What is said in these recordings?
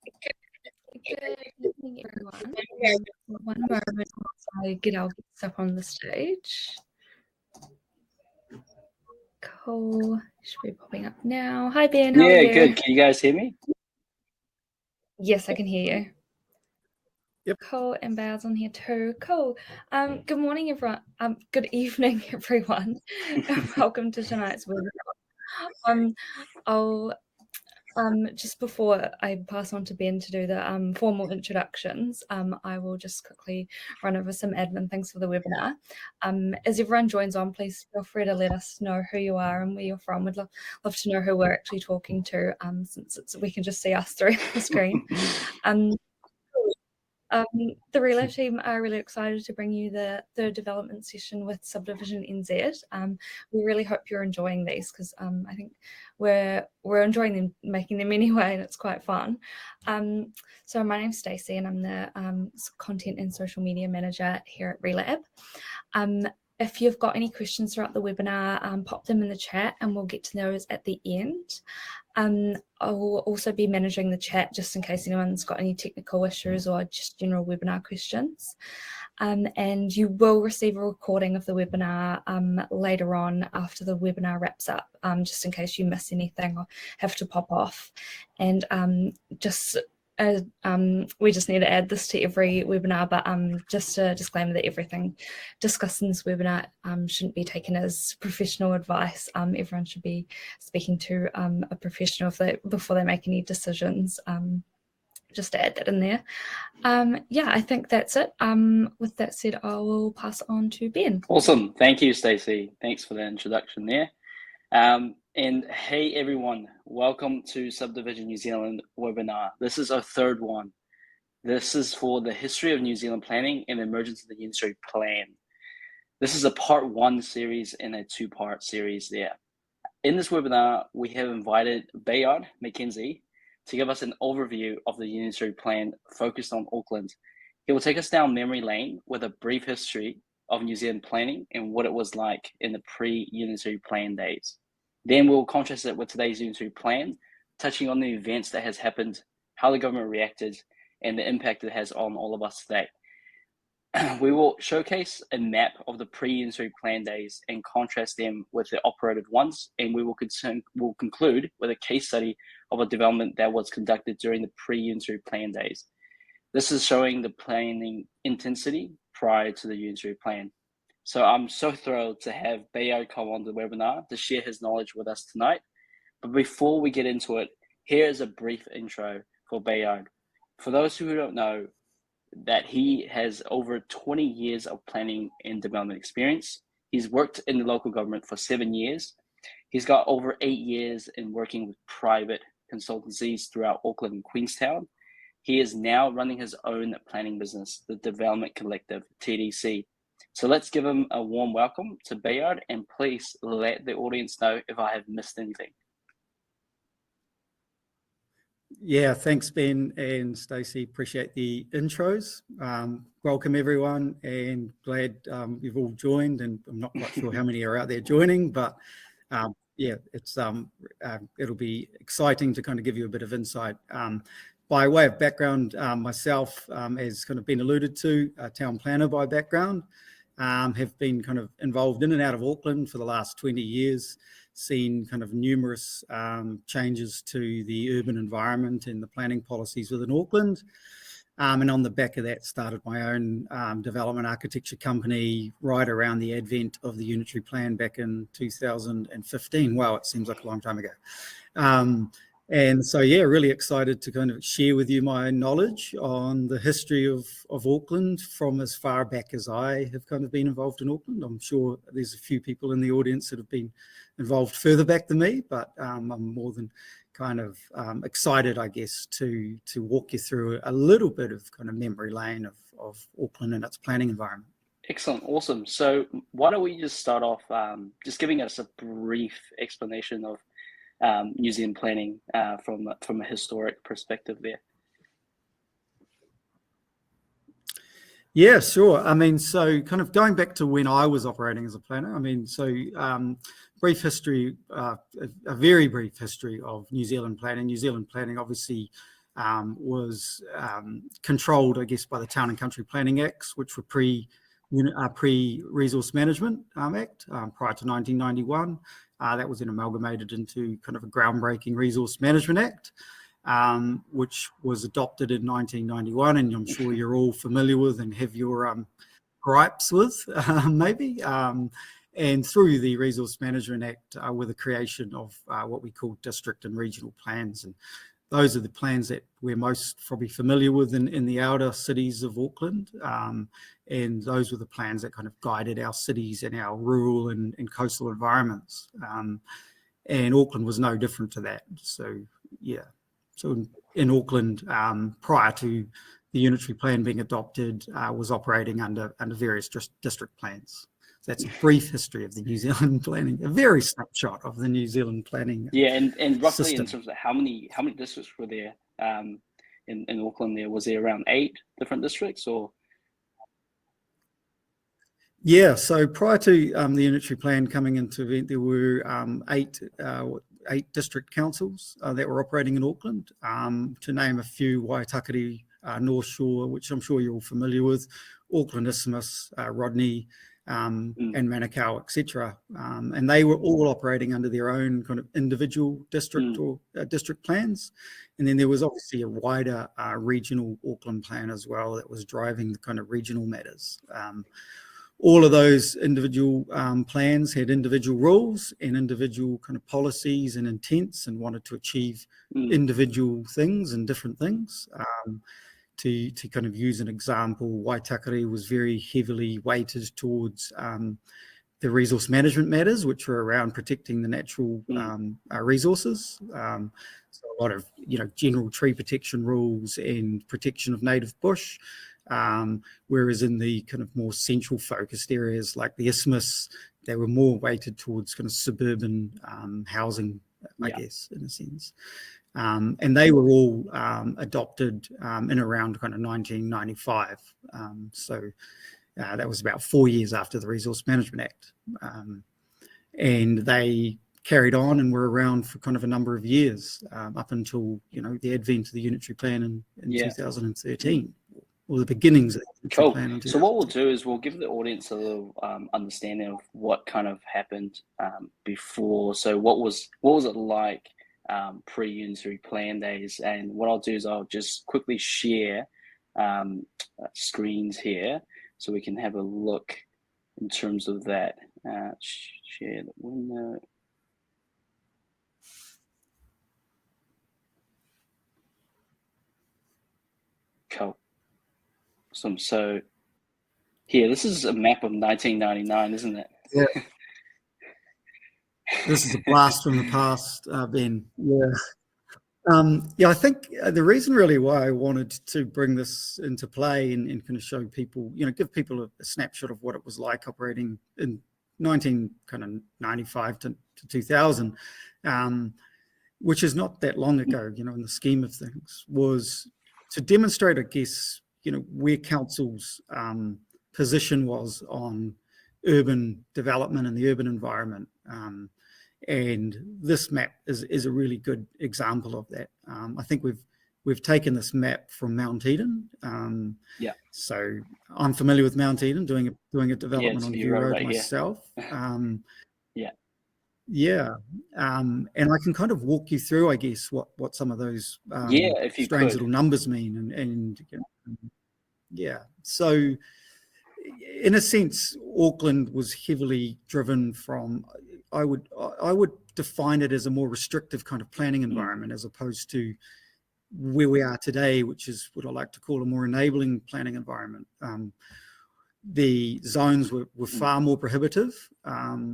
Good evening, everyone. One moment while I get our guests up on the stage. Cool. Should be popping up now. Hi, Ben. How are you? Good. Can you guys hear me? Yes, I can hear you. Yep. Cool. And Bayard's on here too. Cool. Good morning, everyone. Good evening, everyone. Welcome to tonight's webinar. Just before I pass on to Ben to do the formal introductions, I will just quickly run over some admin things for the webinar. As everyone joins on, please feel free to let us know who you are and where you're from. We'd love to know who we're actually talking to, since we can just see us through the screen. The Relab team are really excited to bring you the third development session with SubdivisionNZ. We really hope you're enjoying these because I think we're enjoying them, making them anyway, and it's quite fun. So my name's Stacey and I'm the content and social media manager here at Relab. If you've got any questions throughout the webinar, pop them in the chat and we'll get to those at the end. I will also be managing the chat just in case anyone's got any technical issues or just general webinar questions. And you will receive a recording of the webinar later on after the webinar wraps up, just in case you miss anything or have to pop off. And we just need to add this to every webinar, but just a disclaimer that everything discussed in this webinar shouldn't be taken as professional advice. Everyone should be speaking to a professional before they make any decisions. Just to add that in there. Yeah, I think that's it. With that said, I will pass on to Ben. Awesome. Thank you, Stacey. Thanks for the introduction there. And hey everyone, welcome to Subdivision New Zealand webinar. This is our third one. This is for the history of New Zealand planning and the emergence of the Unitary Plan. This is a part one series and a two-part series there. In this webinar, we have invited Bayard McKenzie to give us an overview of the Unitary Plan focused on Auckland. He will take us down memory lane with a brief history of New Zealand planning and what it was like in the pre-Unitary Plan days. Then we'll contrast it with today's Unitary Plan, touching on the events that has happened, how the government reacted, and the impact it has on all of us today. We will showcase a map of the pre-Unitary Plan days and contrast them with the operative ones, and we will conclude with a case study of a development that was conducted during the pre-Unitary Plan days. This is showing the planning intensity prior to the Unitary Plan. So I'm so thrilled to have Bayard come on the webinar to share his knowledge with us tonight. But before we get into it, here is a brief intro for Bayard. For those who don't know, that he has over 20 years of planning and development experience. He's worked in the local government for 7 years. He's got over 8 years in working with private consultancies throughout Auckland and Queenstown. He is now running his own planning business, the Development Collective, TDC. So let's give him a warm welcome to Bayard, and please let the audience know if I have missed anything. Yeah, thanks Ben and Stacey, appreciate the intros. Welcome everyone, and glad you've all joined, and I'm not quite sure how many are out there joining, but yeah, it's it'll be exciting to kind of give you a bit of insight. By way of background, myself, as kind of been alluded to, a town planner by background, have been kind of involved in and out of Auckland for the last 20 years, seen kind of numerous changes to the urban environment and the planning policies within Auckland. And on the back of that, started my own development architecture company right around the advent of the Unitary Plan back in 2015. Wow, it seems like a long time ago. And so, yeah, really excited to kind of share with you my knowledge on the history of Auckland from as far back as I have kind of been involved in Auckland. I'm sure there's a few people in the audience that have been involved further back than me, but I'm more than kind of excited, I guess, to walk you through a little bit of kind of memory lane of Auckland and its planning environment. Excellent, awesome. So why don't we just start off just giving us a brief explanation of New Zealand planning from a historic perspective there. Yeah, sure. I mean, so kind of going back to when I was operating as a planner, I mean, so brief history, a very brief history of New Zealand planning. New Zealand planning obviously was controlled, I guess, by the Town and Country Planning Acts, which were pre-Resource Management Act prior to 1991. That was then amalgamated into kind of a groundbreaking Resource Management Act, which was adopted in 1991, and I'm sure you're all familiar with and have your gripes with, maybe. And through the Resource Management Act with the creation of what we call district and regional plans. And those are the plans that we're most probably familiar with in the outer cities of Auckland. And those were the plans that kind of guided our cities and our rural and coastal environments. And Auckland was no different to that. So, yeah. So in Auckland, prior to the Unitary Plan being adopted, was operating under various district plans. So that's a brief history of the New Zealand planning, a very snapshot of the New Zealand planning. Yeah, and roughly system. In terms of how many districts were there in Auckland? Was there around 8 different districts, or? Yeah, so prior to the Unitary Plan coming into event, there were 8 district councils that were operating in Auckland. To name a few: Waitakere, North Shore, which I'm sure you're all familiar with, Auckland Isthmus, Rodney, and Manukau, etc. And they were all operating under their own kind of individual district or district plans. And then there was obviously a wider regional Auckland plan as well that was driving the kind of regional matters. All of those individual plans had individual rules and individual kind of policies and intents, and wanted to achieve individual things and different things. To kind of use an example, Waitakere was very heavily weighted towards the resource management matters, which were around protecting the natural resources. So a lot of general tree protection rules and protection of native bush. Whereas in the kind of more central focused areas like the Isthmus, they were more weighted towards kind of suburban housing, I guess, in a sense. And they were all adopted in around kind of 1995. So that was about 4 years after the Resource Management Act. And they carried on and were around for kind of a number of years up until, the advent of the Unitary Plan in 2013. Or the beginnings of the Cool. plan. So what we'll do is we'll give the audience a little understanding of what kind of happened before. So what was it like pre-Unitary Plan days? And what I'll do is I'll just quickly share screens here so we can have a look in terms of that. Share the window. Cool. So here, this is a map of 1999, isn't it? Yeah. This is a blast from the past, Ben. Yeah. I think the reason really why I wanted to bring this into play and kind of show people, give people a snapshot of what it was like operating in 1995 to 2000, which is not that long ago, in the scheme of things, was to demonstrate, I guess, where council's position was on urban development and the urban environment. And this map is a really good example of that. I think we've taken this map from Mount Eden. So I'm familiar with Mount Eden, doing a development on View Road right myself. And I can kind of walk you through, I guess, what some of those strange little numbers mean. So in a sense, Auckland was heavily driven from, I would define it as a more restrictive kind of planning environment as opposed to where we are today, which is what I like to call a more enabling planning environment. The zones were far more prohibitive.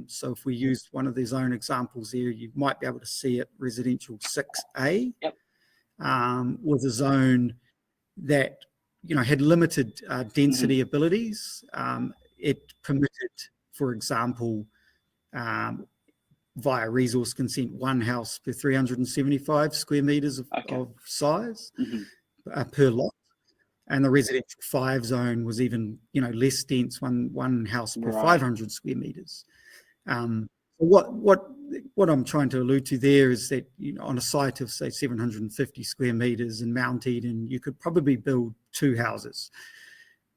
So if we used one of the zone examples there, you might be able to see it, residential 6A, was a zone that had limited density abilities. It permitted, for example, via resource consent, one house per 375 square metres of size per lot. And the residential 5 zone was even, less dense, one house per 500 square metres. What what I'm trying to allude to there is that, on a site of, say, 750 square metres in Mount Eden, you could probably build 2 houses.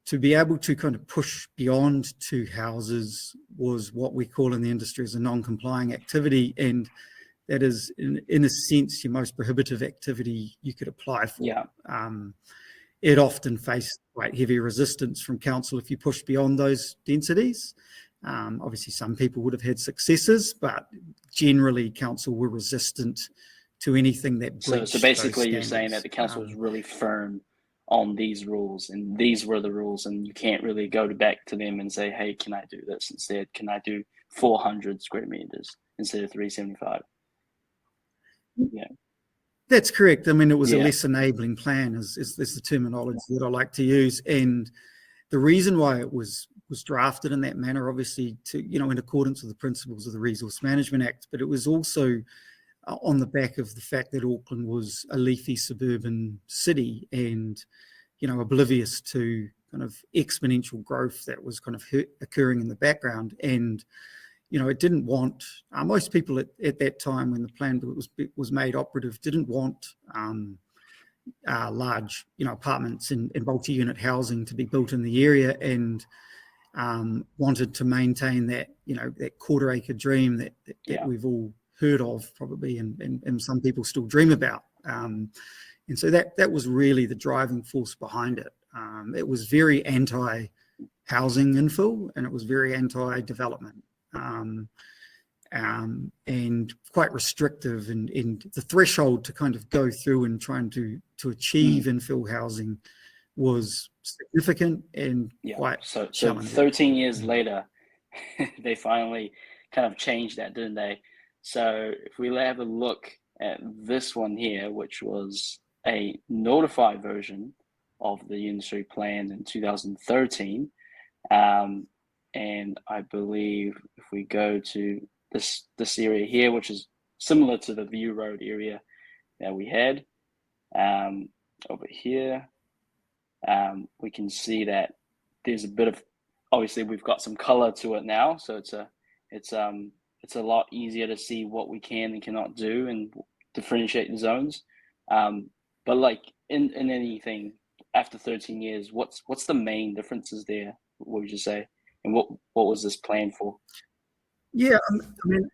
To be able to kind of push beyond 2 houses was what we call in the industry as a non-complying activity, and that is, in a sense, your most prohibitive activity you could apply for. Yeah. It often faced quite heavy resistance from council if you push beyond those densities. Obviously, some people would have had successes, but generally, council were resistant to anything that breached So basically, those you're saying that the council was really firm on these rules, and these were the rules, and you can't really go back to them and say, hey, can I do this instead? Can I do 400 square meters instead of 375? Yeah. That's correct. I mean, it was a less enabling plan, is the terminology that I like to use. And the reason why it was drafted in that manner, obviously, to, in accordance with the principles of the Resource Management Act, but it was also on the back of the fact that Auckland was a leafy suburban city and, oblivious to kind of exponential growth that was kind of occurring in the background. And, it didn't want, most people at that time when the plan was made operative didn't want large, apartments and multi-unit housing to be built in the area, and wanted to maintain that, that quarter-acre dream that we've all heard of probably, and some people still dream about. And so that was really the driving force behind it. It was very anti-housing infill, and it was very anti-development. And quite restrictive, and the threshold to kind of go through and trying to achieve infill housing was significant and quite challenging. 13 years later, they finally kind of changed that, didn't they? So if we have a look at this one here, which was a notified version of the Unitary Plan in 2013, and I believe if we go to this area here, which is similar to the View Road area that we had over here, we can see that there's a bit of, obviously we've got some color to it now, so it's a lot easier to see what we can and cannot do and differentiate the zones. But like in anything after 13 years, what's the main differences there? What would you say? And what was this plan for? Yeah, I mean,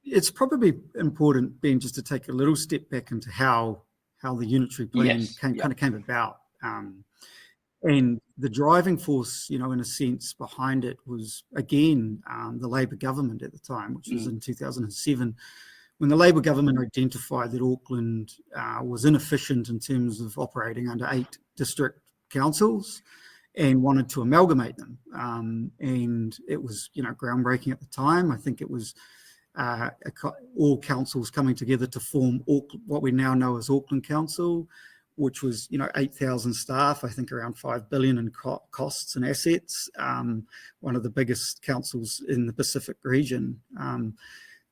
it's probably important, Ben, just to take a little step back into how the Unitary Plan kind of came about. And the driving force, in a sense, behind it was, again, the Labour government at the time, which was in 2007, when the Labour government identified that Auckland was inefficient in terms of operating under 8 district councils and wanted to amalgamate them. And it was, groundbreaking at the time. I think it was all councils coming together to form what we now know as Auckland Council, which was, 8,000 staff, I think around 5 billion in costs and assets, one of the biggest councils in the Pacific region.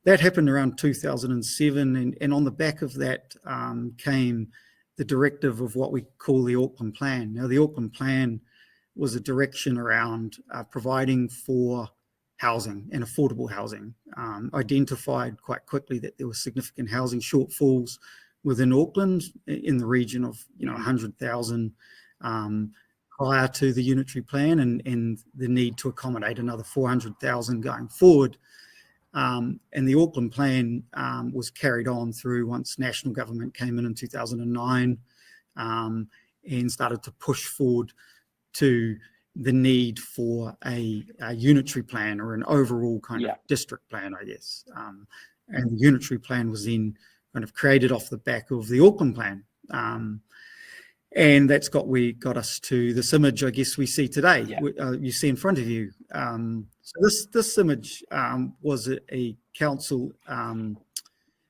That happened around 2007, and on the back of that came the directive of what we call the Auckland Plan. Now, the Auckland Plan was a direction around providing for housing and affordable housing, identified quite quickly that there were significant housing shortfalls within Auckland in the region of 100,000 prior to the Unitary Plan, and the need to accommodate another 400,000 going forward. And the Auckland Plan was carried on through once national government came in 2009 and started to push forward to the need for a unitary plan, or an overall kind of district plan, I guess. And the Unitary Plan was then kind of created off the back of the Auckland Plan. And that's got us to this image, I guess, we see today, you see in front of you. So this image was a council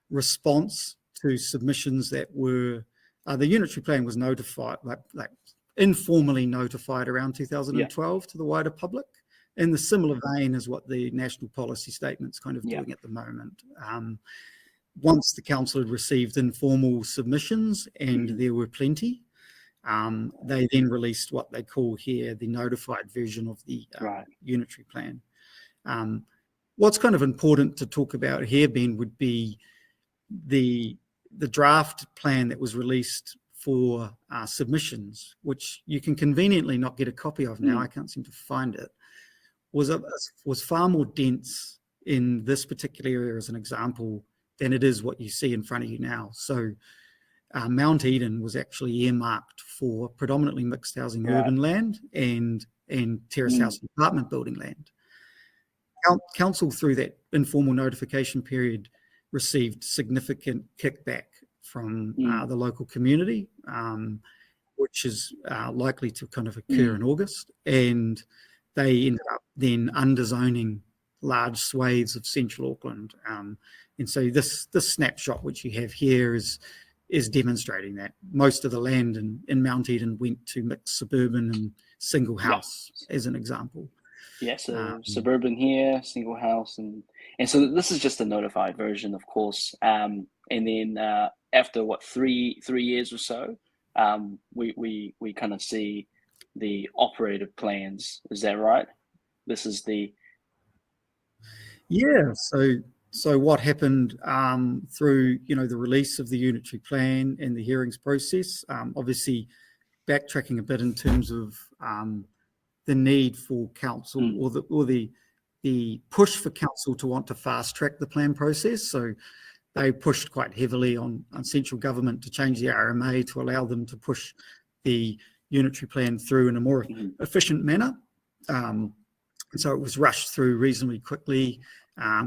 response to submissions that were, the Unitary Plan was notified, like informally notified around 2012 to the wider public, in the similar vein as what the national policy statement's kind of doing at the moment. Once the council had received informal submissions, and there were plenty, they then released what they call here the notified version of the Unitary Plan. what's kind of important to talk about here, Ben, would be the draft plan that was released for submissions, which you can conveniently not get a copy of now. I can't seem to find it. Was far more dense in this particular area, as an example, than it is what you see in front of you now. So Mount Eden was actually earmarked for predominantly mixed housing urban land and terrace house and apartment building land. Council, through that informal notification period, received significant kickback from the local community, which is likely to kind of occur in August. And they ended up then underzoning large swathes of central Auckland. And so this snapshot, which you have here, is demonstrating that most of the land in Mount Eden went to mixed suburban and single house, as an example. Yeah, so suburban here, single house, and so this is just a notified version, of course. And then after 3 years or so, we kind of see the operative plans. Is that right? This is the So what happened through the release of the Unitary Plan and the hearings process? Obviously, backtracking a bit in terms of the need for council or the push for council to want to fast track the plan process. So they pushed quite heavily on central government to change the RMA to allow them to push the Unitary Plan through in a more efficient manner. And so it was rushed through reasonably quickly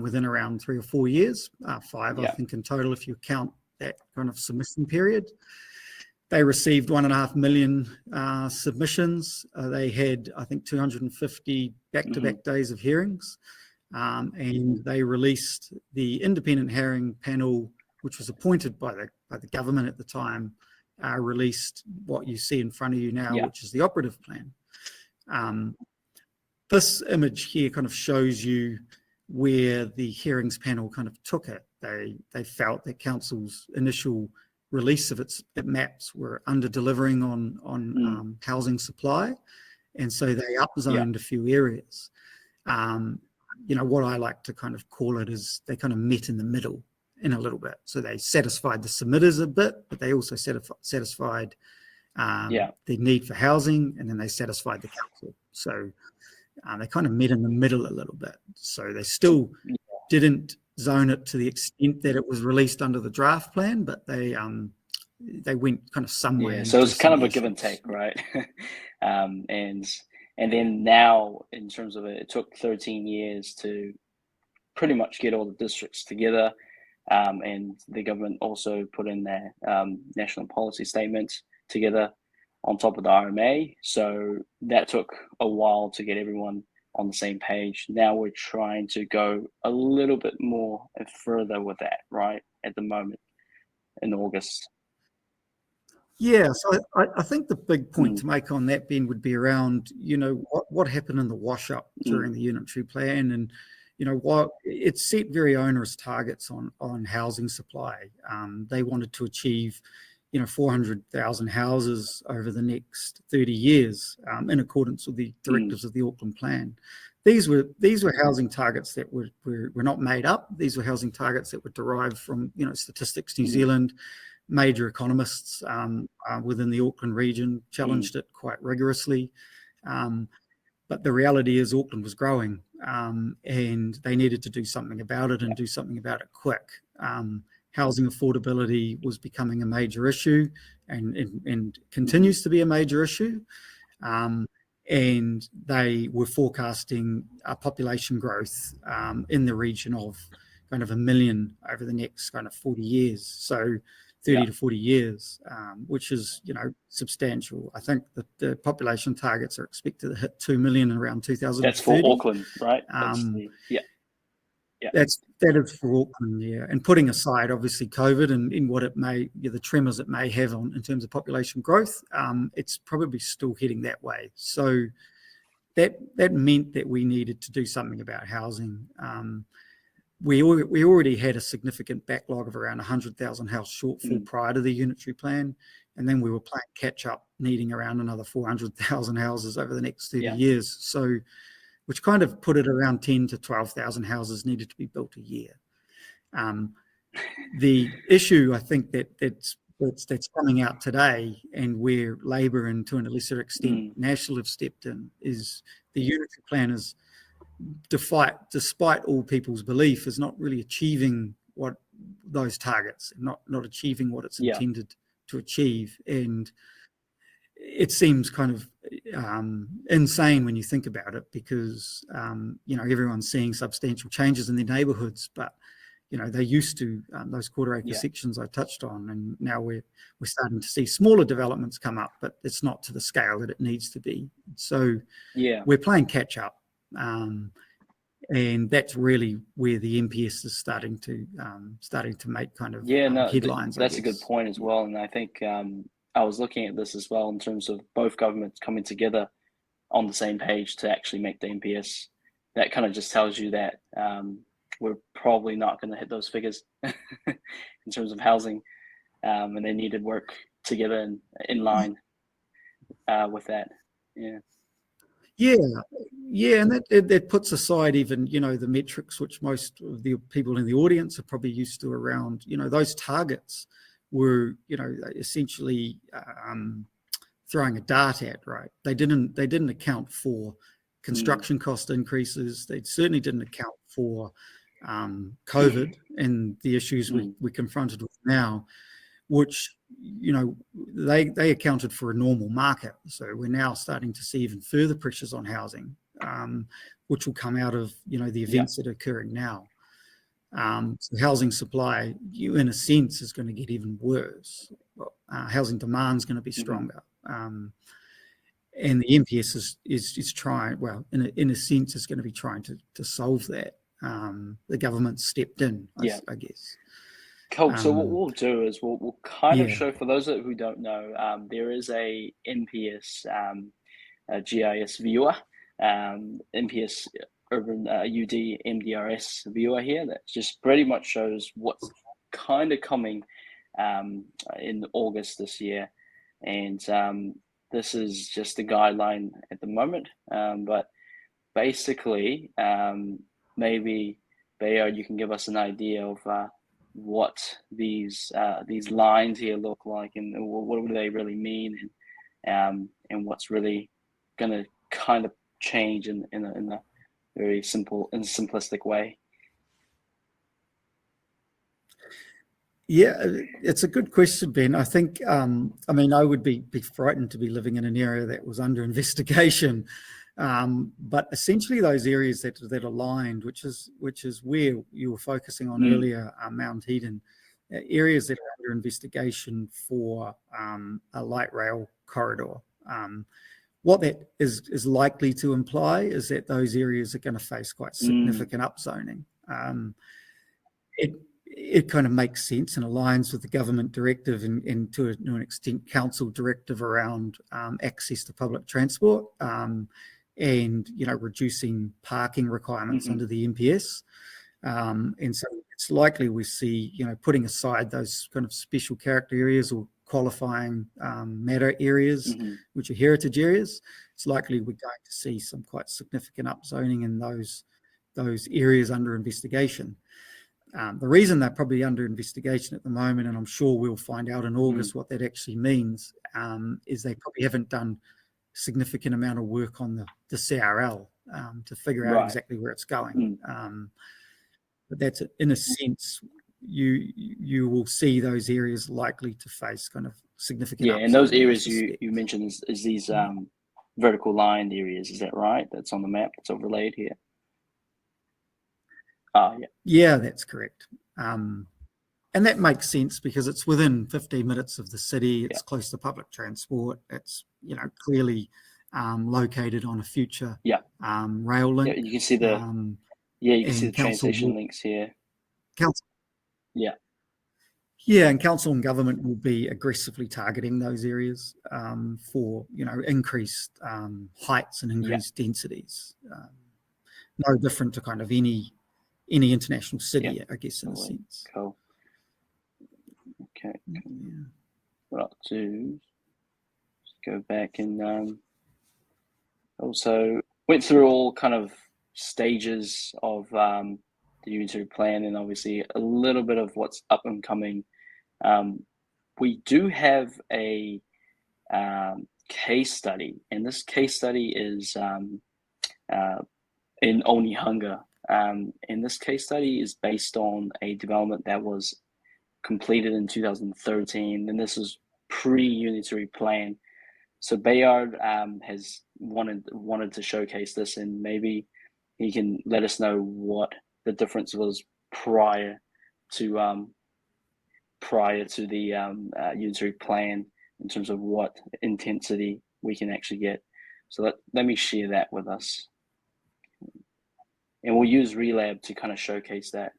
within around 3 or 4 years, 5, I think in total, if you count that kind of submission period. They received 1.5 million submissions. They had, I think, 250 back-to-back days of hearings. And they released the independent hearing panel, which was appointed by the government at the time, released what you see in front of you now, which is the operative plan. This image here kind of shows you where the hearings panel kind of took it. They felt that council's initial release of its maps were under-delivering on housing supply, and so they upzoned a few areas. What I like to kind of call it is they kind of met in the middle in a little bit. So they satisfied the submitters a bit, but they also satisfied the need for housing, and then they satisfied the council. So they kind of met in the middle a little bit. So they still didn't zone it to the extent that it was released under the draft plan, but they went kind of somewhere. So it's kind of a give and take, right? And then now, in terms of it took 13 years to pretty much get all the districts together, and the government also put in their national policy statements together on top of the RMA. So that took a while to get everyone on the same page. Now we're trying to go a little bit more and further with that, right, at the moment in August. Yeah, so I think the big point to make on that, Ben, would be around, what happened in the wash-up during the Unitary Plan, and, what it set very onerous targets on housing supply. They wanted to achieve, 400,000 houses over the next 30 years in accordance with the directives of the Auckland Plan. These were housing targets that were not made up. These were housing targets that were derived from, Statistics New Zealand. Major economists within the Auckland region challenged it quite rigorously. But the reality is Auckland was growing and they needed to do something about it and do something about it quick. Housing affordability was becoming a major issue and continues to be a major issue. And they were forecasting a population growth in the region of kind of 1 million over the next kind of 40 years. So 30 to 40 years, which is, substantial. I think that the population targets are expected to hit 2 million in around 2030. That's for Auckland, right? That is for Auckland, yeah. And putting aside, obviously, COVID and what it may, the tremors it may have in terms of population growth, it's probably still heading that way. So that meant that we needed to do something about housing. We already had a significant backlog of around 100,000 house shortfall prior to the Unitary Plan, and then we were playing catch up, needing around another 400,000 houses over the next 30 years. So which kind of put it around 10 to 12,000 houses needed to be built a year. The issue, I think, that's coming out today, and where Labour and to a lesser extent National have stepped in, is the Unitary Plan is, despite all people's belief, is not really achieving what those targets, not achieving what it's intended to achieve. And it seems kind of insane when you think about it, because everyone's seeing substantial changes in their neighbourhoods, but they used to those quarter-acre sections I touched on, and now we're starting to see smaller developments come up, but it's not to the scale that it needs to be. So we're playing catch up, and that's really where the NPS is starting to make kind of headlines. That's a good point as well, and I think I was looking at this as well in terms of both governments coming together on the same page to actually make the NPS. That kind of just tells you that we're probably not going to hit those figures in terms of housing, and they need to work together and in line with that. And that puts aside even the metrics which most of the people in the audience are probably used to around those targets were essentially throwing a dart at, right? They didn't account for construction cost increases. They certainly didn't account for COVID and the issues we're confronted with now, which they accounted for a normal market. So we're now starting to see even further pressures on housing, which will come out of the events that are occurring now. So housing supply, in a sense, is going to get even worse. Housing demand is going to be stronger, and the NPS is trying. Well, in a sense, is going to be trying to solve that. The government stepped in, I guess. Cool. So what we'll do is we'll kind of show, for those who don't know, there is a NPS GIS viewer, NPS Urban UD MDRS viewer here that just pretty much shows what's kind of coming in August this year, and this is just a guideline at the moment, but basically maybe Bayard, you can give us an idea of what these lines here look like, and what do they really mean, and what's really going to kind of change in a very simple and simplistic way. Yeah, it's a good question, Ben. I think, I would be frightened to be living in an area that was under investigation. But essentially those areas that aligned, which is where you were focusing on earlier, Mount Eden, areas that are under investigation for a light rail corridor. What that is likely to imply is that those areas are going to face quite significant upzoning. It kind of makes sense and aligns with the government directive and to an extent council directive around access to public transport, and reducing parking requirements under the NPS. And so it's likely we see putting aside those kind of special character areas or qualifying matter areas, which are heritage areas. It's likely we're going to see some quite significant upzoning in those areas under investigation. The reason they're probably under investigation at the moment, and I'm sure we'll find out in August what that actually means, is they probably haven't done significant amount of work on the CRL to figure out exactly where it's going. But that's, in a sense, you will see those areas likely to face kind of significant and those areas you mentioned is these vertical lined areas, is that right? That's on the map, that's overlaid here. Yeah, that's correct. And that makes sense because it's within 15 minutes of the city. It's close to public transport. It's clearly located on a future rail link. Yeah, you can see the you can see the train station links here. And council and government will be aggressively targeting those areas for increased heights and increased densities. No different to kind of any international city, I guess, in a sense. Cool. Okay. What I'll do is go back and also went through all kind of stages of the Unitary Plan, and obviously a little bit of what's up and coming. We do have a case study, and this case study is in Onehunga. And this case study is based on a development that was completed in 2013, and this is pre-Unitary Plan. So Bayard has wanted to showcase this, and maybe he can let us know what the difference was prior to the Unitary Plan in terms of what intensity we can actually get. So let me share that with us, and we'll use Relab to kind of showcase that.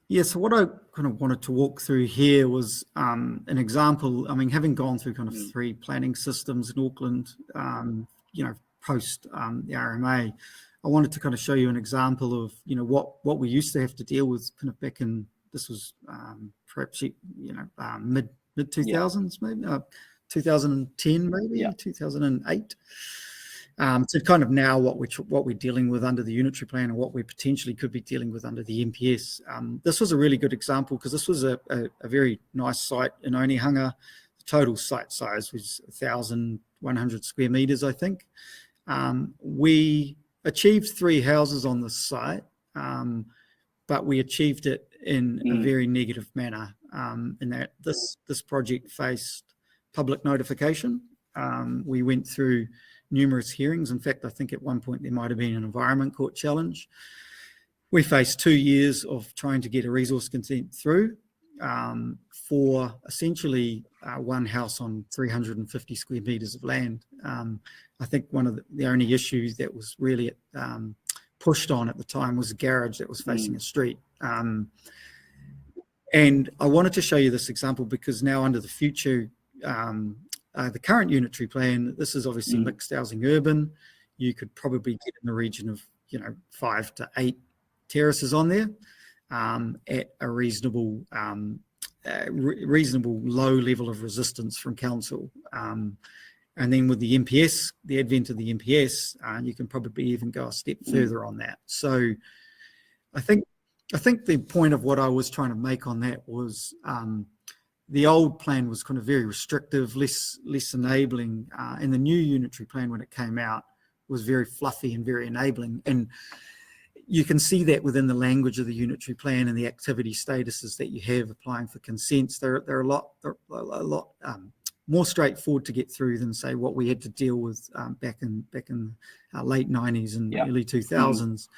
Yeah, so what I kind of wanted to walk through here was an example. I mean, having gone through kind of 3 planning systems in Auckland, post the RMA, I wanted to kind of show you an example of, what we used to have to deal with kind of back in, this was perhaps, mid 2000s, maybe 2010, maybe 2008. So kind of now what we're dealing with under the Unitary Plan, and what we potentially could be dealing with under the NPS. This was a really good example because this was a very nice site in Onehunga. The total site size was 1,100 square meters, I think. We achieved 3 houses on this site, but we achieved it in a very negative manner, in that this project faced public notification. We went through numerous hearings. In fact, I think at one point there might have been an Environment Court challenge. We faced 2 years of trying to get a resource consent through for essentially 1 house on 350 square meters of land. I think one of the only issues that was really pushed on at the time was a garage that was facing a street. And I wanted to show you this example because now under the future, the current Unitary Plan, this is obviously mixed housing urban. You could probably get in the region of 5 to 8 terraces on there at a reasonable low level of resistance from council. And then with the NPS, the advent of the NPS, you can probably even go a step further on that. So I think the point of what I was trying to make on that was the old plan was kind of very restrictive, less enabling, and the new Unitary Plan, when it came out, was very fluffy and very enabling. And you can see that within the language of the Unitary Plan and the activity statuses that you have applying for consents. They're a lot more straightforward to get through than, say, what we had to deal with back in late 90s and early 2000s.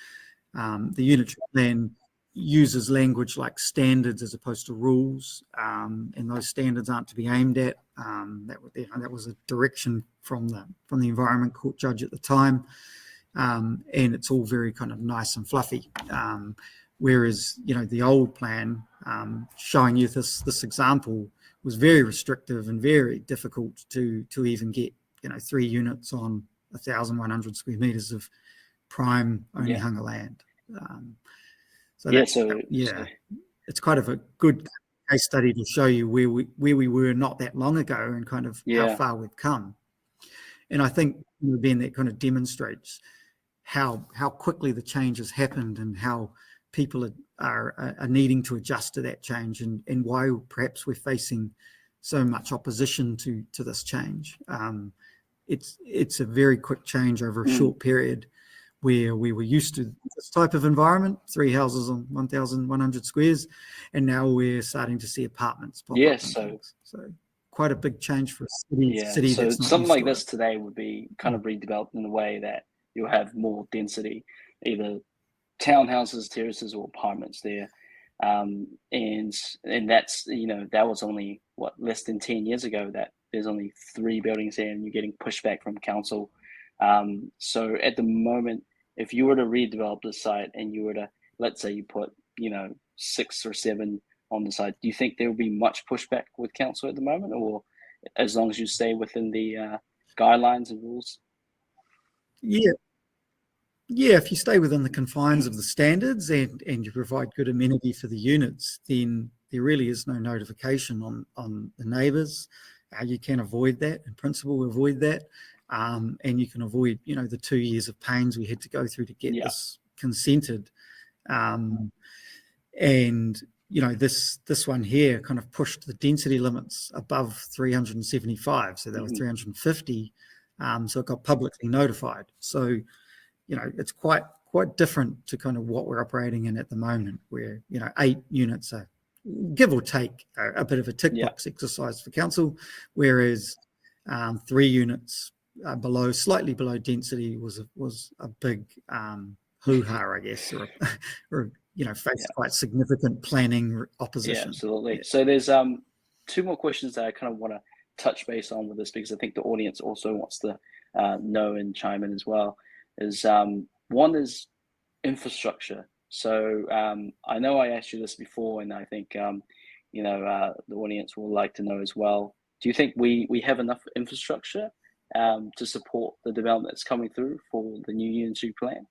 The Unitary Plan uses language like standards as opposed to rules, and those standards aren't to be aimed at. That was a direction from the Environment Court judge at the time, and it's all very kind of nice and fluffy. Whereas the old plan, showing you this example, was very restrictive and very difficult to even get 3 units on 1,100 square meters of prime Onehunga land. So it's kind of a good case study to show you where we were not that long ago and kind of how far we've come. And I think then that kind of demonstrates how quickly the change has happened and how people are needing to adjust to that change, and why perhaps we're facing so much opposition to this change. It's a very quick change over a short period, where we were used to this type of environment, 3 houses on 1,100 squares, and now we're starting to see apartments pop up. So quite a big change for a city. So that's not something like this it. today would be kind of redeveloped in a way that you'll have more density, either townhouses, terraces, or apartments there. And that's, that was only less than 10 years ago, that there's only 3 buildings there and you're getting pushback from council. So at the moment, if you were to redevelop the site and you were to, let's say you put 6 or 7 on the site, do you think there will be much pushback with council at the moment, or as long as you stay within the guidelines and rules? If you stay within the confines of the standards and you provide good amenity for the units, then there really is no notification on the neighbours. You can avoid that, in principle, avoid that. And you can avoid, the 2 years of pains we had to go through to get this consented. And, this one here kind of pushed the density limits above 375. So that was 350. So it got publicly notified. So, it's quite different to kind of what we're operating in at the moment, where, 8 units are, give or take, a bit of a tick box exercise for council, whereas 3 units slightly below density was a big hoo-ha, I guess, or faced quite significant planning opposition. Yeah, absolutely. So there's 2 more questions that I kind of want to touch base on with this, because I think the audience also wants to know and chime in as well. One is infrastructure. So I know I asked you this before, and I think the audience will like to know as well. Do you think we have enough infrastructure to support the development that's coming through for the new Unitary Plan?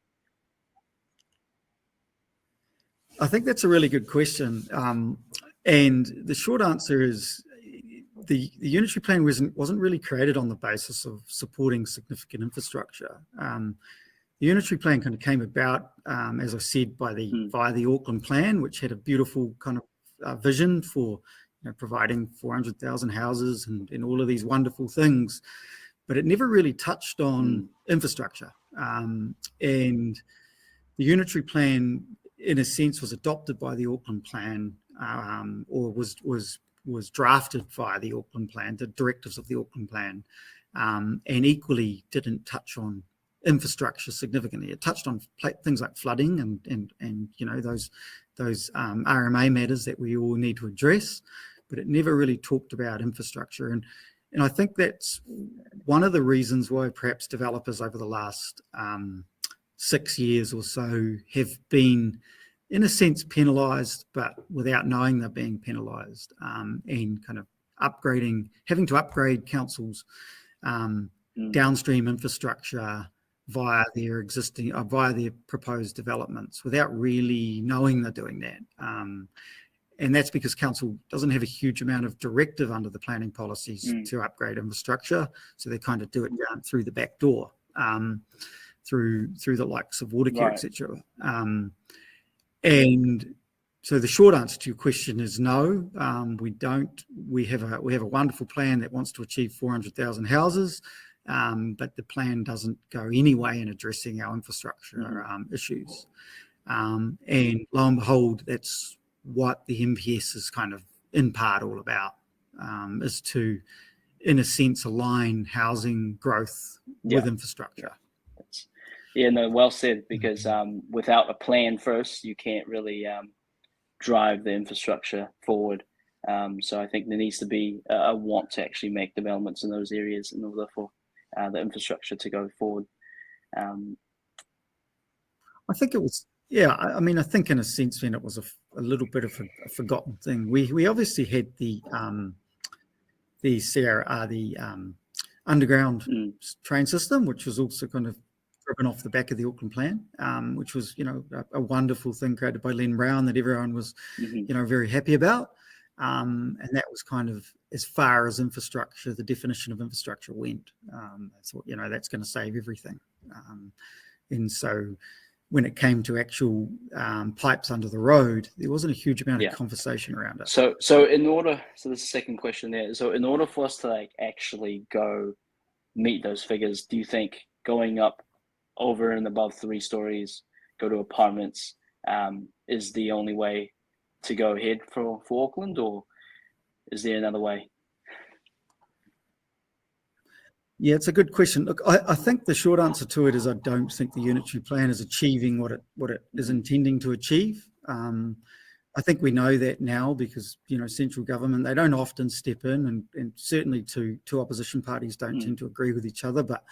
I think that's a really good question. And the short answer is the Unitary Plan wasn't really created on the basis of supporting significant infrastructure. The Unitary Plan kind of came about, as I said, via the Auckland Plan, which had a beautiful kind of vision for providing 400,000 houses and all of these wonderful things, but it never really touched on infrastructure. And the Unitary Plan, in a sense, was adopted by the Auckland Plan, or was drafted via the Auckland Plan, the directives of the Auckland Plan, and equally didn't touch on infrastructure significantly. It touched on things like flooding and those RMA matters that we all need to address, but it never really talked about infrastructure. And I think that's one of the reasons why perhaps developers over the last 6 years or so have been, in a sense, penalised, but without knowing they're being penalised, and kind of having to upgrade councils' downstream infrastructure via their proposed developments without really knowing they're doing that. And that's because council doesn't have a huge amount of directive under the planning policies to upgrade infrastructure. So they kind of do it down through the back door, through the likes of Watercare, etc. And so the short answer to your question is no, we don't. We have a wonderful plan that wants to achieve 400,000 houses, but the plan doesn't go any way in addressing our infrastructure issues. And lo and behold, that's what the NPS is kind of in part all about, is to, in a sense, align housing growth with infrastructure. Well said, because without a plan first, you can't really drive the infrastructure forward. So I think there needs to be a want to actually make developments in those areas in order for the infrastructure to go forward. I think it was, I think in a sense then it was a little bit of a forgotten thing. We obviously had the underground train system, which was also kind of driven off the back of the Auckland Plan, which was, a wonderful thing created by Len Brown that everyone was, very happy about. And that was kind of as far as infrastructure, the definition of infrastructure went. So, that's going to save everything. And so when it came to actual pipes under the road, there wasn't a huge amount of conversation around it. So the second question there. So in order for us to actually go meet those figures, do you think going up over and above 3 stories, go to apartments, is the only way to go ahead for Auckland, or is there another way? Yeah, it's a good question. Look, I think the short answer to it is I don't think the Unitary Plan is achieving what it is intending to achieve. I think we know that now because, central government, they don't often step in, and certainly two opposition parties don't tend to agree with each other, but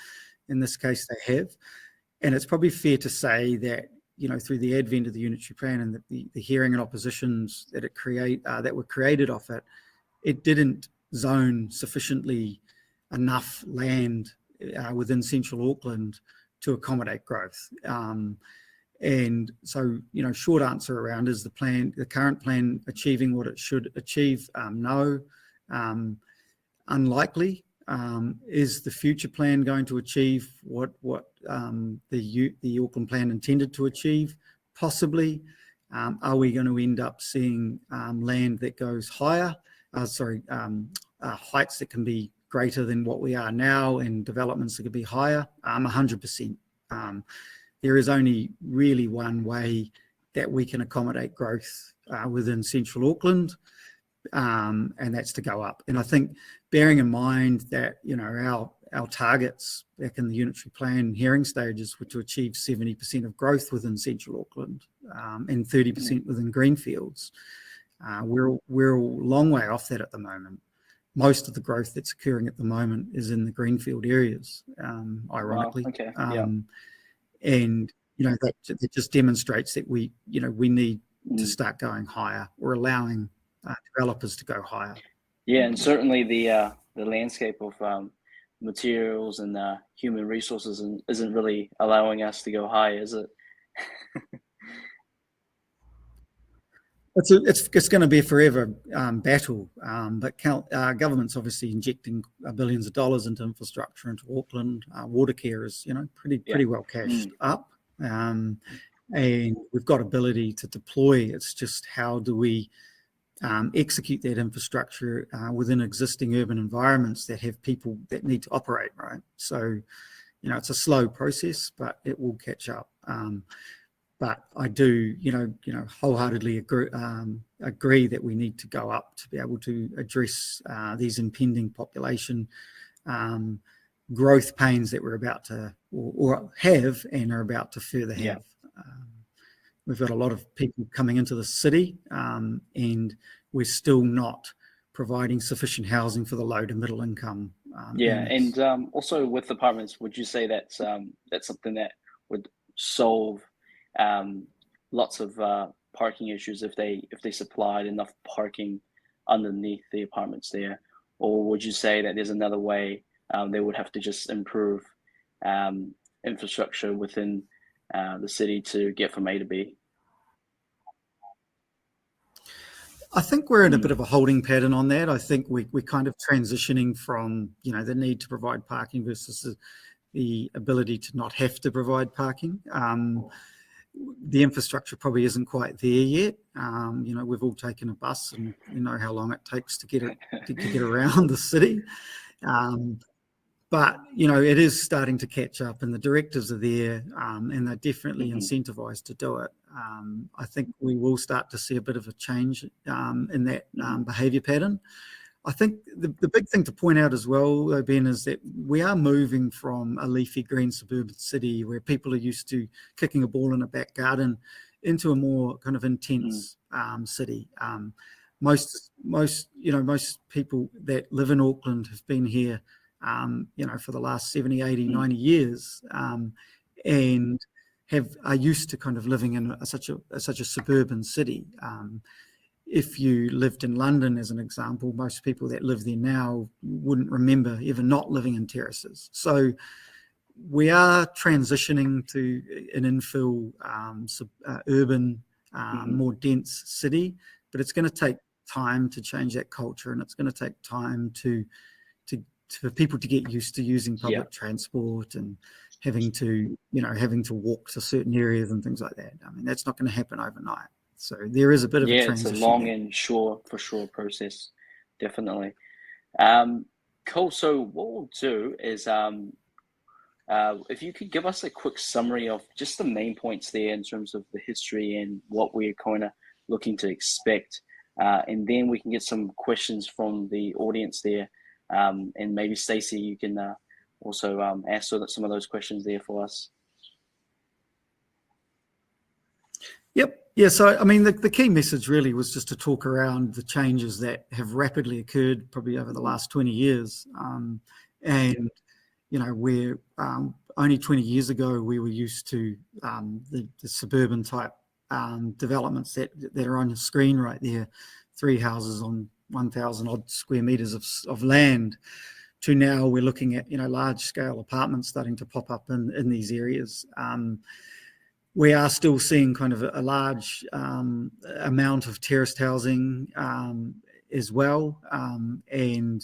in this case they have. And it's probably fair to say that, through the advent of the Unitary Plan and the hearing and oppositions that that were created off it, it didn't zone sufficiently enough land within central Auckland to accommodate growth. And so, short answer around, is the current plan achieving what it should achieve? No. Unlikely. Is the future plan going to achieve what the Auckland plan intended to achieve? Possibly. Are we going to end up seeing land that goes higher? Heights that can be greater than what we are now, and developments that could be higher? 100%. There is only really one way that we can accommodate growth within Central Auckland, and that's to go up. And I think, bearing in mind that our targets back in the Unitary Plan hearing stages were to achieve 70% of growth within Central Auckland and 30% within Greenfields. We're a long way off that at the moment. Most of the growth that's occurring at the moment is in the Greenfield areas, ironically. Wow. Okay. And that just demonstrates that we need to start going higher, or allowing developers to go higher. Yeah, and certainly the landscape of materials and human resources isn't really allowing us to go high, is it? It's going to be a forever battle, but government's obviously injecting billions of dollars into infrastructure into Auckland. Water care is pretty well cashed up, and we've got ability to deploy. It's just, how do we execute that infrastructure within existing urban environments that have people that need to operate, right? So it's a slow process, but it will catch up. But I do, wholeheartedly agree that we need to go up to be able to address these impending population growth pains that we're about to, or have, and are about to further have. We've got a lot of people coming into the city, and we're still not providing sufficient housing for the low to middle income. And also with apartments, would you say that's something that would solve lots of parking issues if they supplied enough parking underneath the apartments there? Or would you say that there's another way they would have to just improve infrastructure within the city to get from A to B? I think we're in a bit of a holding pattern on that. I think we're kind of transitioning from the need to provide parking versus the ability to not have to provide parking. The infrastructure probably isn't quite there yet. We've all taken a bus, and you know how long it takes to get around the city. But it is starting to catch up, and the directives are there, and they're definitely incentivised to do it. I think we will start to see a bit of a change in that behaviour pattern. I think the big thing to point out as well, though, Ben, is that we are moving from a leafy green suburban city where people are used to kicking a ball in a back garden into a more kind of intense city. Most people that live in Auckland have been here, for the last 70, 80, 90 years, and are used to kind of living in such a suburban city. If you lived in London, as an example, most people that live there now wouldn't remember ever not living in terraces. So we are transitioning to an infill, urban, more dense city, but it's going to take time to change that culture, and it's going to take time for people to get used to using public transport and having to walk to certain areas and things like that. I mean, that's not going to happen overnight. So there is a bit of a transition. It's a long and sure process, definitely. Cool. So what we'll do is, if you could give us a quick summary of just the main points there in terms of the history and what we're kind of looking to expect, and then we can get some questions from the audience there, and maybe Stacey, you can also answer some of those questions there for us. Yep. Yeah. So, I mean, the key message really was just to talk around the changes that have rapidly occurred probably over the last 20 years. And, we're only 20 years ago, we were used to the suburban type developments that are on your screen right there, 3 houses on 1,000 odd square meters of land, to now we're looking at, large scale apartments starting to pop up in these areas. We are still seeing kind of a large amount of terraced housing as well, and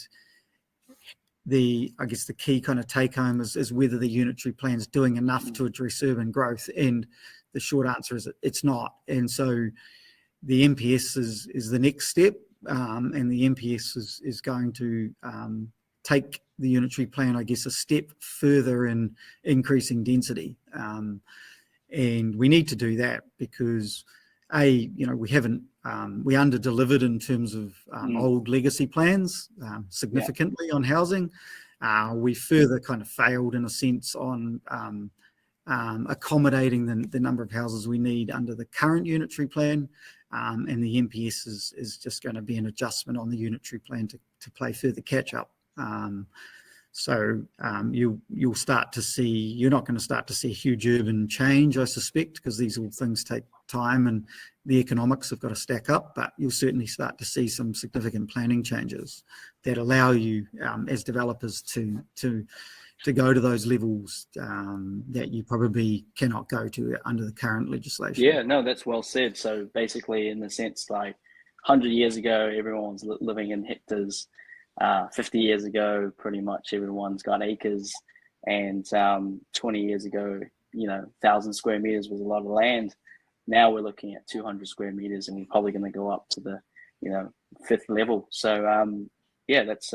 I guess the key kind of take home is whether the Unitary Plan is doing enough to address urban growth, and the short answer is it's not. And so the NPS is the next step, and the NPS is going to take the Unitary Plan, I guess, a step further in increasing density. And we need to do that because we haven't, we under-delivered in terms of old legacy plans significantly on housing. We further kind of failed in a sense on accommodating the number of houses we need under the current Unitary Plan, and the NPS is just going to be an adjustment on the Unitary Plan to play further catch up. So you'll start to see, you're not going to start to see a huge urban change, I suspect, because these all things take time and the economics have got to stack up, but you'll certainly start to see some significant planning changes that allow you as developers to go to those levels that you probably cannot go to under the current legislation. Yeah, no, that's well said. So basically, in the sense, like 100 years ago, everyone's living in hectares. 50 years ago, pretty much everyone's got acres, and 20 years ago, 1,000 square meters was a lot of land. Now we're looking at 200 square meters, and we're probably going to go up to the, fifth level. So yeah, that's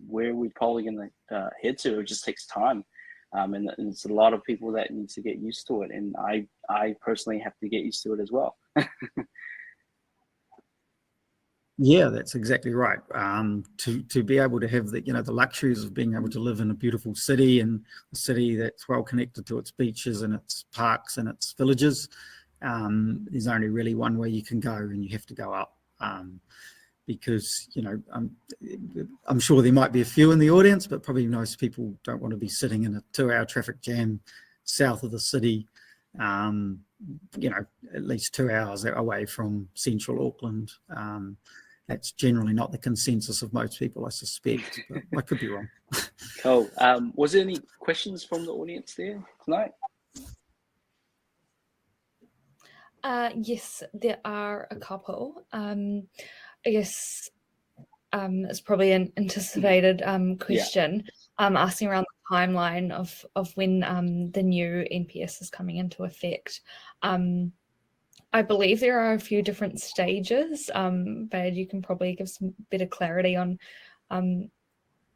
where we're probably going to head to. It just takes time, and it's a lot of people that need to get used to it, and I personally have to get used to it as well. Yeah, that's exactly right. To be able to have the luxuries of being able to live in a beautiful city, and a city that's well connected to its beaches and its parks and its villages, there's only really one way you can go, and you have to go up. Because I'm sure there might be a few in the audience, but probably most people don't want to be sitting in a 2-hour traffic jam south of the city. At least 2 hours away from central Auckland. That's generally not the consensus of most people, I suspect, but I could be wrong. Cool. Was there any questions from the audience there tonight? Yes, there are a couple. I guess it's probably an anticipated question, asking around the timeline of when the new NPS is coming into effect. I believe there are a few different stages. Bayard, you can probably give some better clarity on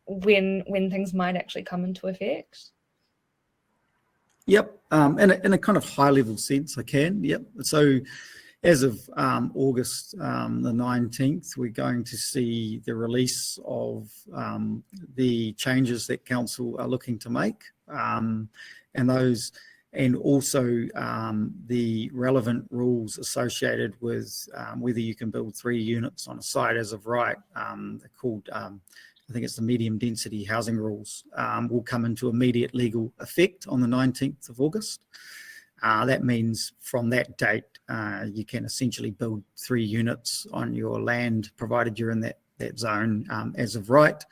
when things might actually come into effect. Yep, in a kind of high-level sense, I can. Yep. So as of August the 19th, we're going to see the release of the changes that Council are looking to make, and also the relevant rules associated with whether you can build 3 units on a site as of right. They're called, I think it's the medium density housing rules, will come into immediate legal effect on the 19th of August. That means from that date, you can essentially build 3 units on your land, provided you're in that zone as of right.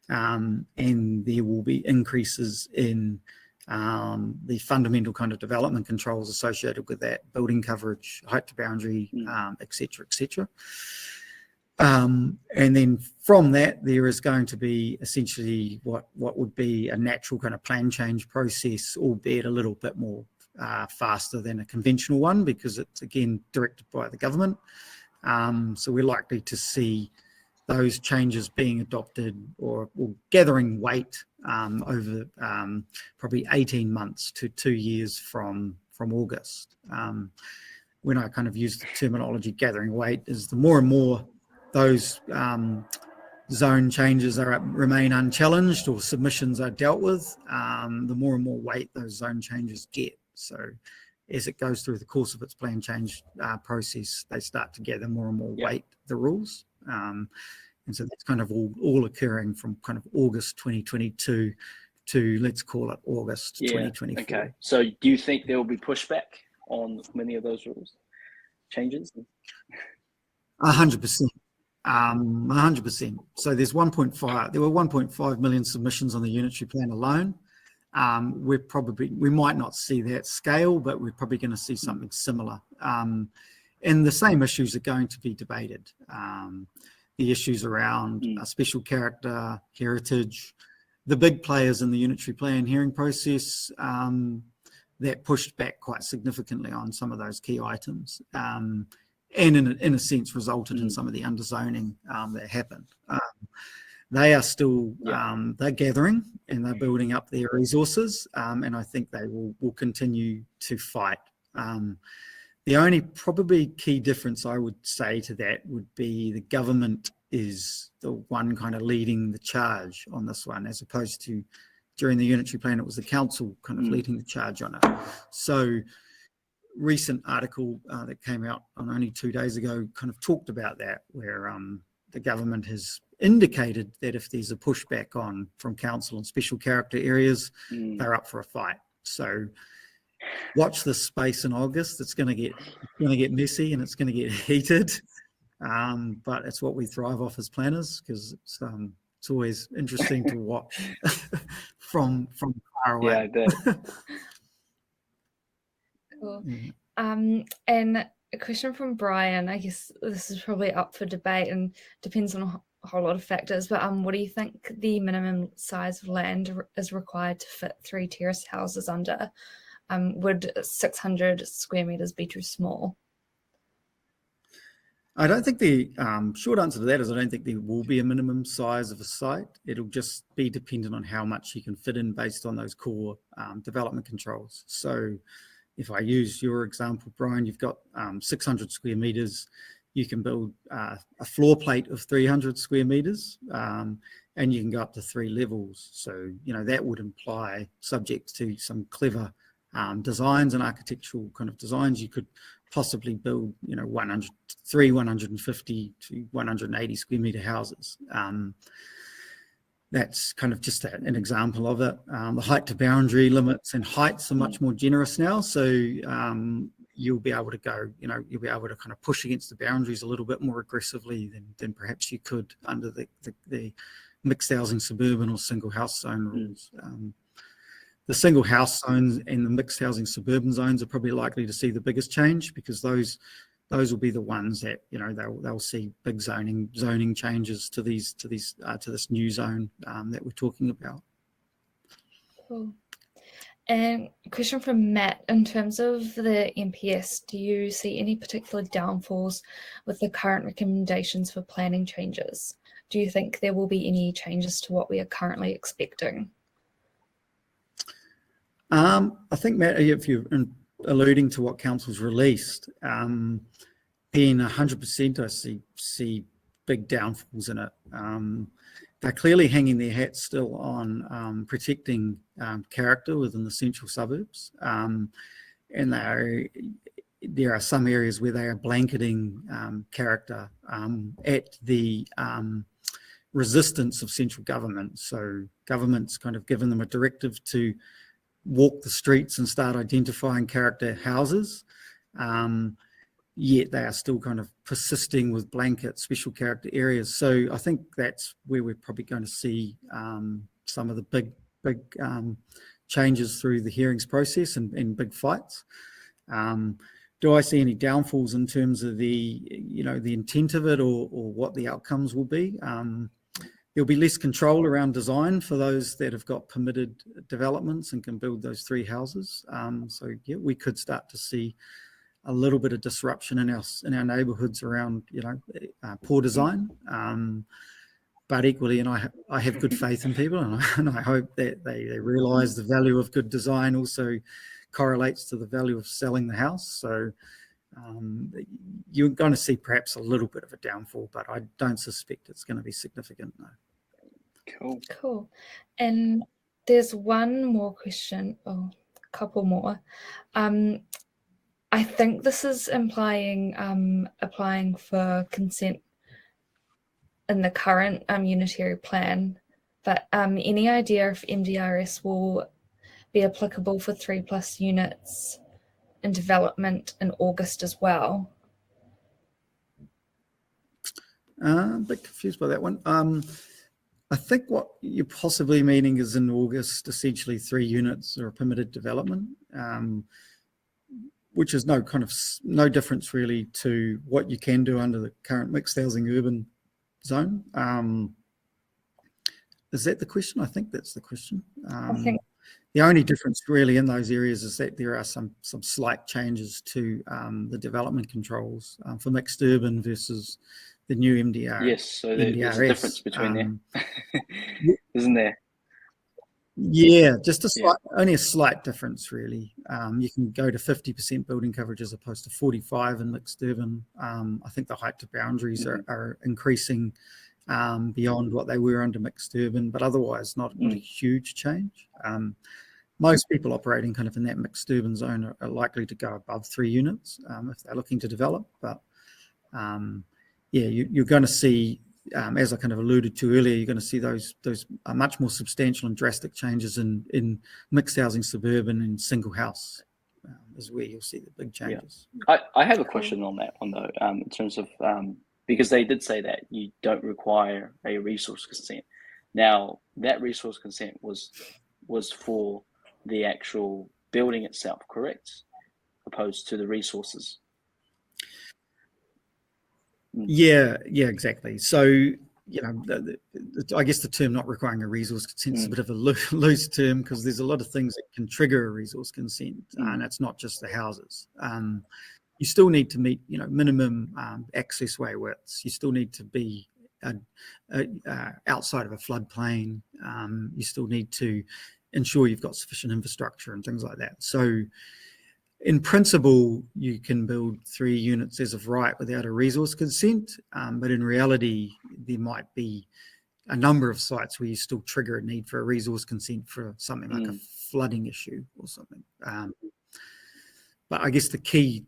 And there will be increases in the fundamental kind of development controls associated with that, building coverage, height to boundary, et cetera, et cetera. And then from that, there is going to be essentially what would be a natural kind of plan change process, albeit a little bit more faster than a conventional one, because it's again directed by the government. So we're likely to see those changes being adopted or gathering weight over probably 18 months to 2 years from August. When I kind of use the terminology gathering weight, is the more and more those zone changes remain unchallenged or submissions are dealt with, the more and more weight those zone changes get. So as it goes through the course of its plan change process, they start to gather more and more weight, the rules. And so that's kind of all occurring from kind of August 2022 to, let's call it, August 2024. Okay. So do you think there will be pushback on many of those rules changes? 100%. 100%. So there were 1.5 million submissions on the Unitary Plan alone. we might not see that scale, but we're probably going to see something similar. And the same issues are going to be debated. The issues around special character, heritage, the big players in the Unitary Plan hearing process that pushed back quite significantly on some of those key items, and in a sense resulted in some of the underzoning that happened. They are still they're gathering and they're building up their resources, and I think they will continue to fight. The only probably key difference I would say to that would be the government is the one kind of leading the charge on this one, as opposed to during the Unitary Plan, it was the council kind of leading the charge on it. So recent article that came out on only 2 days ago kind of talked about that, where the government has indicated that if there's a pushback on from council on special character areas, they're up for a fight. So watch this space in August. It's going to get messy and it's going to get heated, but it's what we thrive off as planners, because it's always interesting to watch from far away. Yeah, I bet. Cool. And a question from Brian. I guess this is probably up for debate and depends on a whole lot of factors, but what do you think the minimum size of land is required to fit 3 terrace houses under? Would 600 square meters be too small? I don't think the short answer to that is I don't think there will be a minimum size of a site. It'll just be dependent on how much you can fit in based on those core development controls. So if I use your example, Brian, you've got 600 square meters, you can build a floor plate of 300 square meters, and you can go up to 3 levels. So, that would imply, subject to some clever designs and architectural kind of designs, you could possibly build, 150 to 180 square meter houses. That's kind of just an example of it. The height to boundary limits and heights are much more generous now. So you'll be able to go, you'll be able to kind of push against the boundaries a little bit more aggressively than perhaps you could under the mixed housing suburban or single house zone rules. The single house zones and the mixed housing suburban zones are probably likely to see the biggest change, because those will be the ones that they'll see big zoning changes to this new zone that we're talking about. Cool. And a question from Matt: in terms of the NPS, do you see any particular downfalls with the current recommendations for planning changes? Do you think there will be any changes to what we are currently expecting? I think, Matt, if you're alluding to what council's released, being 100%, I see big downfalls in it. They're clearly hanging their hat still on protecting character within the central suburbs, and there are some areas where they are blanketing character at the resistance of central government. So government's kind of given them a directive to walk the streets and start identifying character houses, yet they are still kind of persisting with blanket special character areas. So I think that's where we're probably going to see some of the big changes through the hearings process and big fights. Do I see any downfalls in terms of the intent of it or what the outcomes will be? There'll be less control around design for those that have got permitted developments and can build those 3 houses. So yeah, we could start to see a little bit of disruption in our neighbourhoods around poor design. But equally, and I have good faith in people, and I hope that they realise the value of good design also correlates to the value of selling the house. So you're going to see perhaps a little bit of a downfall, but I don't suspect it's going to be significant. No. Cool. And there's one more question, a couple more. I think this is implying applying for consent in the current Unitary Plan, but any idea if MDRS will be applicable for 3+ units in development in August as well? A bit confused by that one. I think what you're possibly meaning is in August, essentially 3 units are a permitted development, which is no difference really to what you can do under the current mixed housing urban zone. Is that the question? I think that's the question. I think the only difference really in those areas is that there are some slight changes to the development controls for mixed urban versus the new MDR. Yes, so there's a difference between there, isn't there? Yeah, just only a slight difference really. You can go to 50% building coverage as opposed to 45 in mixed urban. I think the height to boundaries are increasing beyond what they were under mixed urban, but otherwise not a huge change. Most people operating kind of in that mixed urban zone are likely to go above 3 units if they're looking to develop. But you're going to see, as I kind of alluded to earlier, you're going to see those much more substantial and drastic changes in mixed housing, suburban, and single house is where you'll see the big changes. Yeah. I have a question on that one though, in terms of because they did say that you don't require a resource consent. Now that resource consent was for the actual building itself, correct? Opposed to the resources. Yeah, exactly. So, I guess the term not requiring a resource consent is a bit of a loose term because there's a lot of things that can trigger a resource consent, and it's not just the houses. You still need to meet, minimum access way widths. You still need to be outside of a floodplain. You still need to ensure you've got sufficient infrastructure and things like that. So, in principle, you can build 3 units as of right without a resource consent, but in reality, there might be a number of sites where you still trigger a need for a resource consent for something like a flooding issue or something. But I guess the key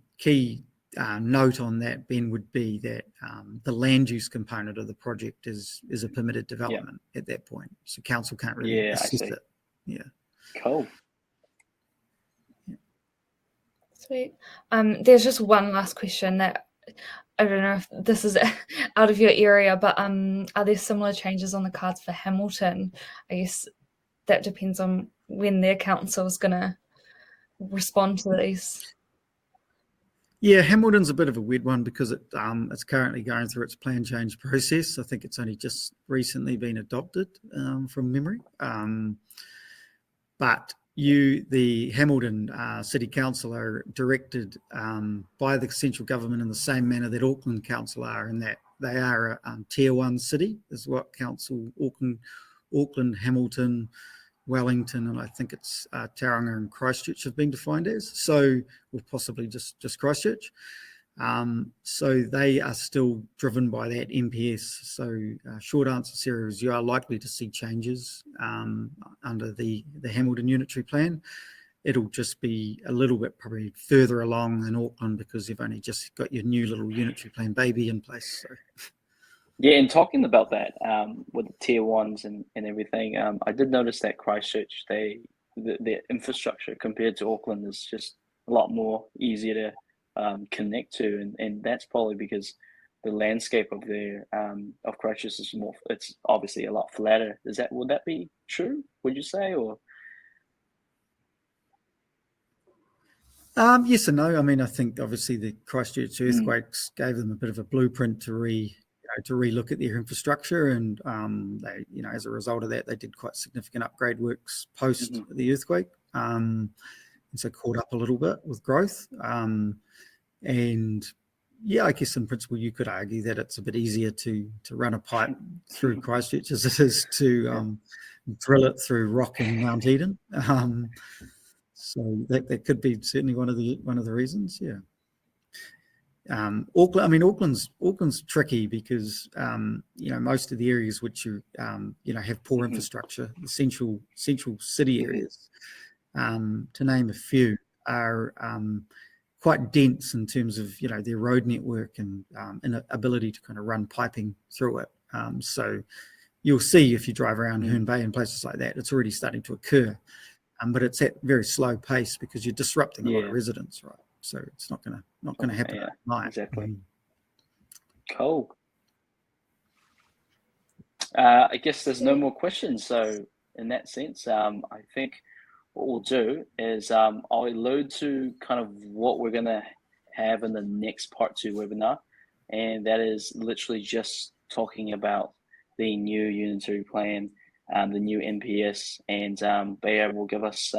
note on that, Ben, would be that the land use component of the project is a permitted development at that point. So council can't really assess it. Yeah. Cool. Sweet. There's just one last question that I don't know if this is out of your area, but are there similar changes on the cards for Hamilton? I guess that depends on when their council is going to respond to these. Yeah, Hamilton's a bit of a weird one because it's currently going through its plan change process. I think it's only just recently been adopted from memory. But the Hamilton City Council are directed by the central government in the same manner that Auckland Council are, in that they are a Tier 1 city, is what Council Auckland, Hamilton, Wellington, and I think it's Tauranga and Christchurch have been defined as. So, or possibly just Christchurch. So they are still driven by that NPS. So short answer, Sarah, is you are likely to see changes under the Hamilton Unitary Plan. It'll just be a little bit probably further along than Auckland because you've only just got your new little Unitary Plan baby in place. So. Yeah, and talking about that with the Tier 1s and everything, I did notice that Christchurch, their infrastructure compared to Auckland is just a lot more easier to connect to, and that's probably because the landscape of of Christchurch is more. It's obviously a lot flatter. Would that be true? Would you say, or? Yes and no. I mean, I think obviously the Christchurch earthquakes gave them a bit of a blueprint to relook at their infrastructure, and they, as a result of that, they did quite significant upgrade works post the earthquake, and so caught up a little bit with growth. And yeah, I guess in principle you could argue that it's a bit easier to run a pipe through Christchurch as it is to drill it through rock in Mount Eden. So that could be certainly one of the reasons. Yeah. Auckland's tricky because most of the areas which have poor infrastructure, the central city areas, to name a few, are quite dense in terms of their road network and ability to kind of run piping through it. So you'll see if you drive around Herne Bay and places like that, it's already starting to occur, but it's at very slow pace because you're disrupting a lot of residents, right? So it's not going to happen overnight. Exactly. Cool. I guess there's no more questions. So in that sense, I think what we'll do is I'll allude to kind of what we're going to have in the next part 2 webinar. And that is literally just talking about the new Unitary Plan, the new NPS, and Bayard will give us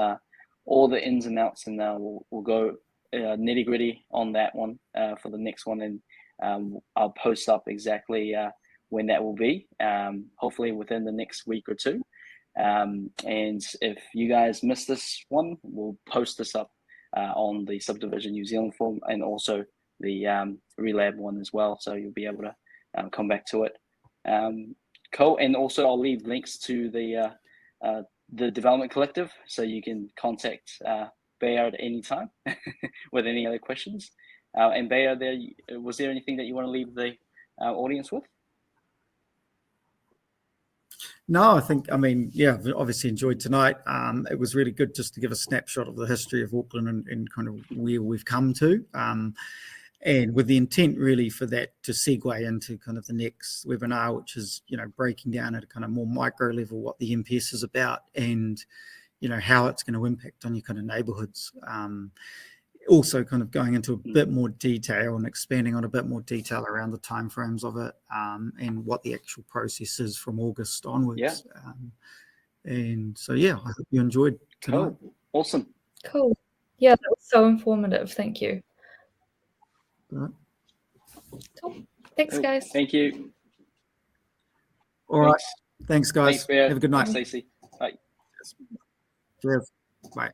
all the ins and outs, and we'll go nitty gritty on that one for the next one. And I'll post up exactly when that will be, hopefully within the next week or 2. And if you guys missed this one, we'll post this up on the Subdivision New Zealand forum and also the Relab one as well, so you'll be able to come back to it. Cool, and also I'll leave links to the Development Collective, so you can contact Bayard anytime with any other questions. And Bayard, was there anything that you want to leave the audience with? No, I mean, yeah, I've obviously enjoyed tonight. It was really good just to give a snapshot of the history of Auckland and kind of where we've come to. And with the intent really for that to segue into kind of the next webinar, which is, breaking down at a kind of more micro level what the NPS is about and, how it's going to impact on your kind of neighbourhoods. Also kind of going into a bit more detail and expanding on a bit more detail around the timeframes of it and what the actual process is from August onwards. Yeah. And so, yeah, I hope you enjoyed tonight. Cool. Awesome. Cool. Yeah, that was so informative. Thank you. Right. Cool. Thanks, guys. Thank you. All right. Thanks, guys. Thanks, Bayard. Have a good night. Stacey. Bye. Cheers. Bye.